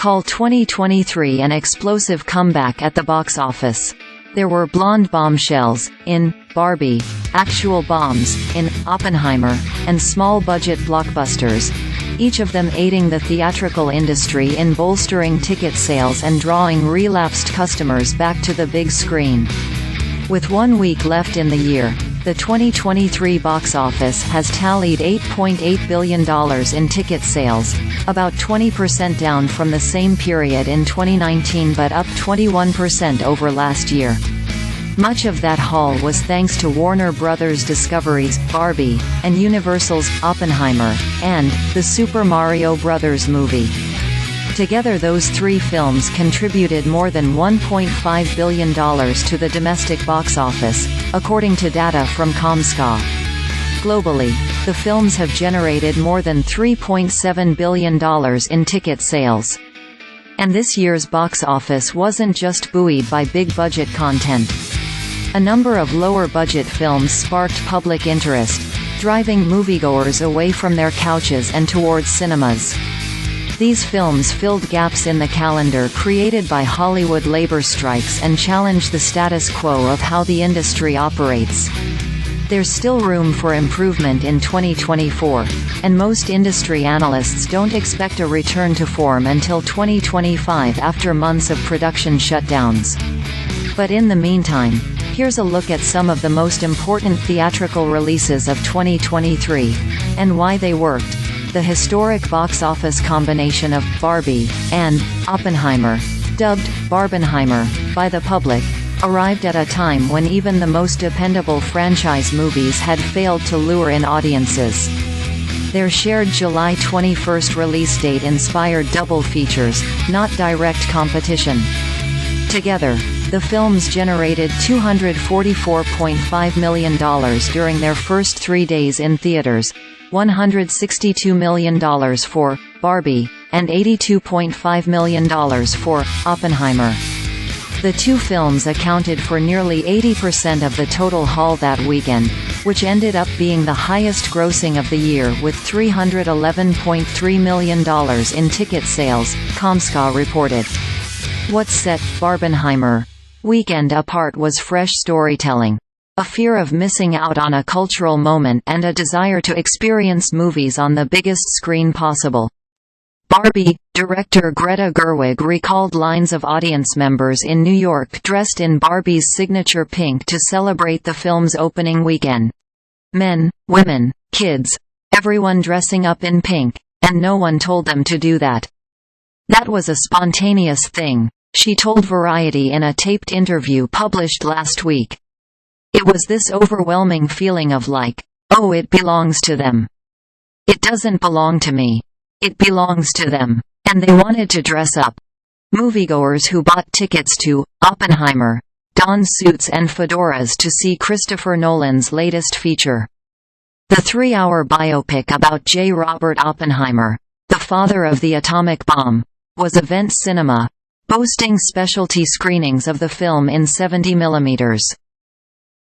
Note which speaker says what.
Speaker 1: Call 2023 an explosive comeback at the box office. There were blonde bombshells, in Barbie, actual bombs, in Oppenheimer, and small-budget blockbusters, each of them aiding the theatrical industry in bolstering ticket sales and drawing relapsed customers back to the big screen. With 1 week left in the year, the 2023 box office has tallied $8.8 billion in ticket sales, about 20% down from the same period in 2019 but up 21% over last year. Much of that haul was thanks to Warner Bros. Discovery's Barbie, and Universal's Oppenheimer, and the Super Mario Bros. Movie. Together those three films contributed more than $1.5 billion to the domestic box office, according to data from Comscore. Globally, the films have generated more than $3.7 billion in ticket sales. And this year's box office wasn't just buoyed by big-budget content. A number of lower-budget films sparked public interest, driving moviegoers away from their couches and towards cinemas. These films filled gaps in the calendar created by Hollywood labor strikes and challenged the status quo of how the industry operates. There's still room for improvement in 2024, and most industry analysts don't expect a return to form until 2025 after months of production shutdowns. But in the meantime, here's a look at some of the most important theatrical releases of 2023, and why they worked. The historic box office combination of Barbie and Oppenheimer, dubbed Barbenheimer by the public, arrived at a time when even the most dependable franchise movies had failed to lure in audiences. Their shared July 21 release date inspired double features, not direct competition. Together, the films generated $244.5 million during their first 3 days in theaters, $162 million for Barbie, and $82.5 million for Oppenheimer. The two films accounted for nearly 80% of the total haul that weekend, which ended up being the highest grossing of the year with $311.3 million in ticket sales, Comscore reported. What set Barbenheimer weekend apart was fresh storytelling, a fear of missing out on a cultural moment and a desire to experience movies on the biggest screen possible. Barbie director Greta Gerwig recalled lines of audience members in New York dressed in Barbie's signature pink to celebrate the film's opening weekend. Men, women, kids, everyone dressing up in pink, and no one told them to do that. That was a spontaneous thing, she told Variety in a taped interview published last week. It was this overwhelming feeling of like, oh, it belongs to them. It doesn't belong to me. It belongs to them. And they wanted to dress up. Moviegoers who bought tickets to Oppenheimer donned suits and fedoras to see Christopher Nolan's latest feature. The 3-hour biopic about J. Robert Oppenheimer, the father of the atomic bomb, was Event Cinema, boasting specialty screenings of the film in 70 mm.